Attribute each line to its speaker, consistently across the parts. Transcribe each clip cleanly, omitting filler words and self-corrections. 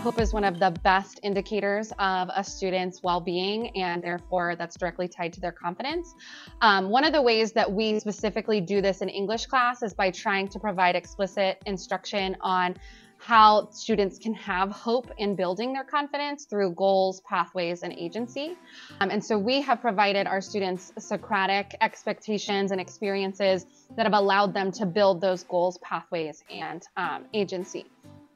Speaker 1: Hope is one of the best indicators of a student's well-being, and therefore that's directly tied to their confidence. One of the ways that we specifically do this in English class is by trying to provide explicit instruction on how students can have hope in building their confidence through goals, pathways, and agency. And so we have provided our students Socratic expectations and experiences that have allowed them to build those goals, pathways, and agency.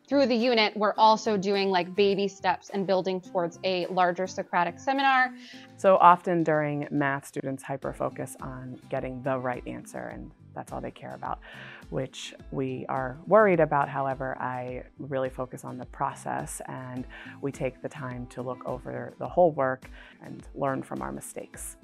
Speaker 1: Through the unit, we're also doing like baby steps and building towards a larger Socratic seminar.
Speaker 2: So often during math, students hyper-focus on getting the right answer, and that's all they care about, which we are worried about. However, I really focus on the process, and we take the time to look over the whole work and learn from our mistakes.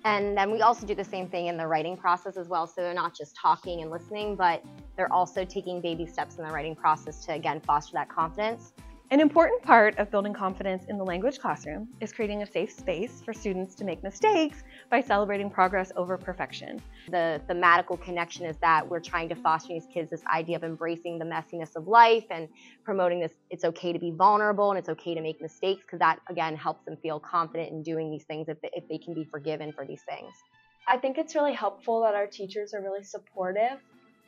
Speaker 3: And then we also do the same thing in the writing process as well. So they're not just talking and listening, but they're also taking baby steps in the writing process to, again, foster that confidence.
Speaker 4: An important part of building confidence in the language classroom is creating a safe space for students to make mistakes by celebrating progress over perfection.
Speaker 3: The thematical connection is that we're trying to foster in these kids this idea of embracing the messiness of life and promoting this, it's okay to be vulnerable and it's okay to make mistakes, because that, again, helps them feel confident in doing these things if they can be forgiven for these things.
Speaker 5: I think it's really helpful that our teachers are really supportive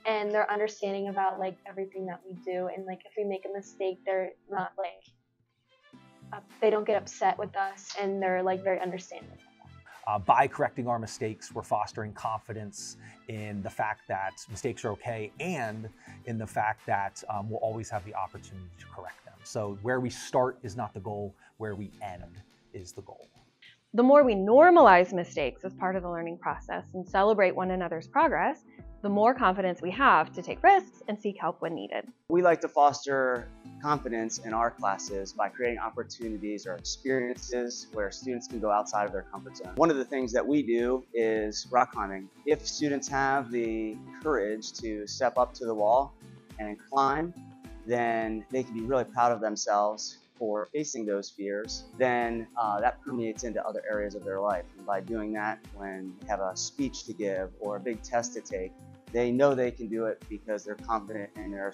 Speaker 5: and they're understanding about like everything that we do, and like if we make a mistake, they're not like they don't get upset with us, and they're like very understanding.
Speaker 6: By correcting our mistakes, we're fostering confidence in the fact that mistakes are okay, and in the fact that we'll always have the opportunity to correct them. So where we start is not the goal, where we end is the goal.
Speaker 4: The more we normalize mistakes as part of the learning process and celebrate one another's progress, the more confidence we have to take risks and seek help when needed.
Speaker 7: We like to foster confidence in our classes by creating opportunities or experiences where students can go outside of their comfort zone. One of the things that we do is rock climbing. If students have the courage to step up to the wall and climb, then they can be really proud of themselves for facing those fears. Then that permeates into other areas of their life. And by doing that, when they have a speech to give or a big test to take, they know they can do it because they're confident and they're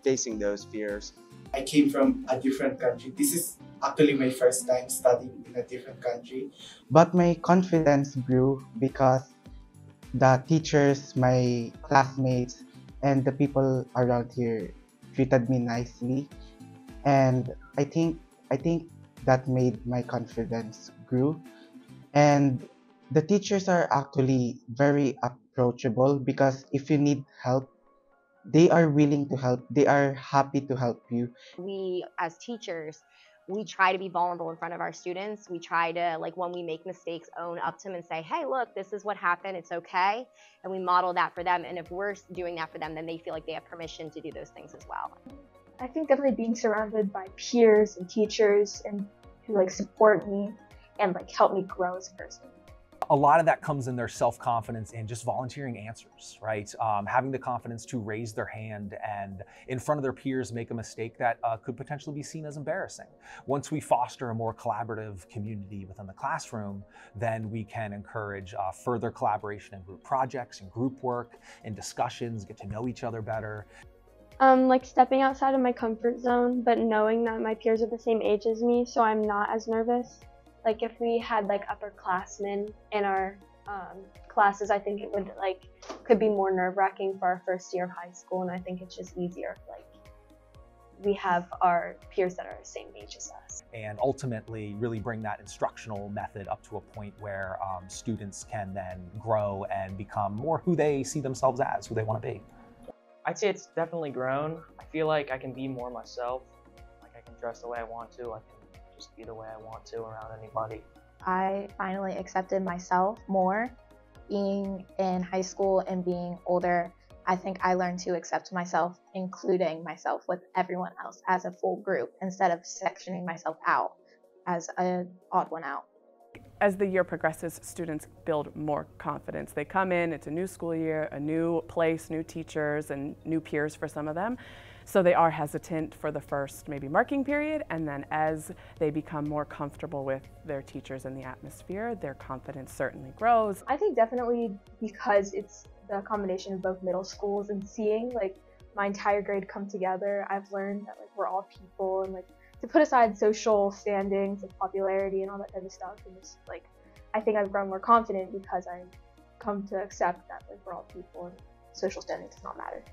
Speaker 7: facing those fears.
Speaker 8: I came from a different country. This is actually my first time studying in a different country. But my confidence grew because the teachers, my classmates, and the people around here treated me nicely. And I think that made my confidence grow. And the teachers are actually very approachable, because if you need help, they are willing to help. They are happy to help you.
Speaker 3: We, as teachers, we try to be vulnerable in front of our students. We try to, like, when we make mistakes, own up to them and say, hey, look, this is what happened, it's okay. And we model that for them. And if we're doing that for them, then they feel like they have permission to do those things as well.
Speaker 5: I think definitely being surrounded by peers and teachers and who like support me and like help me grow as a person.
Speaker 6: A lot of that comes in their self-confidence and just volunteering answers, right? Having the confidence to raise their hand and in front of their peers make a mistake that could potentially be seen as embarrassing. Once we foster a more collaborative community within the classroom, then we can encourage further collaboration in group projects and group work and discussions, get to know each other better.
Speaker 5: Like stepping outside of my comfort zone, but knowing that my peers are the same age as me, so I'm not as nervous. Like if we had like upperclassmen in our classes, I think it would could be more nerve-wracking for our first year of high school, and I think it's just easier like we have our peers that are the same age as us.
Speaker 6: And ultimately really bring that instructional method up to a point where students can then grow and become more who they see themselves as, who they want to be.
Speaker 9: I'd say it's definitely grown. I feel like I can be more myself. Like I can dress the way I want to. I can just be the way I want to around anybody.
Speaker 10: I finally accepted myself more. Being in high school and being older, I think I learned to accept myself, including myself with everyone else as a full group, instead of sectioning myself out as an odd one out.
Speaker 2: As the year progresses, students build more confidence. They come in, it's a new school year, a new place, new teachers, and new peers for some of them. So they are hesitant for the first maybe marking period, and then as they become more comfortable with their teachers and the atmosphere, their confidence certainly grows.
Speaker 5: I think definitely because it's the combination of both middle schools and seeing like my entire grade come together. I've learned that like we're all people, and like to put aside social standings, like popularity and all that type of stuff, and just like I think I've grown more confident because I've come to accept that like we're all people and social standing does not matter.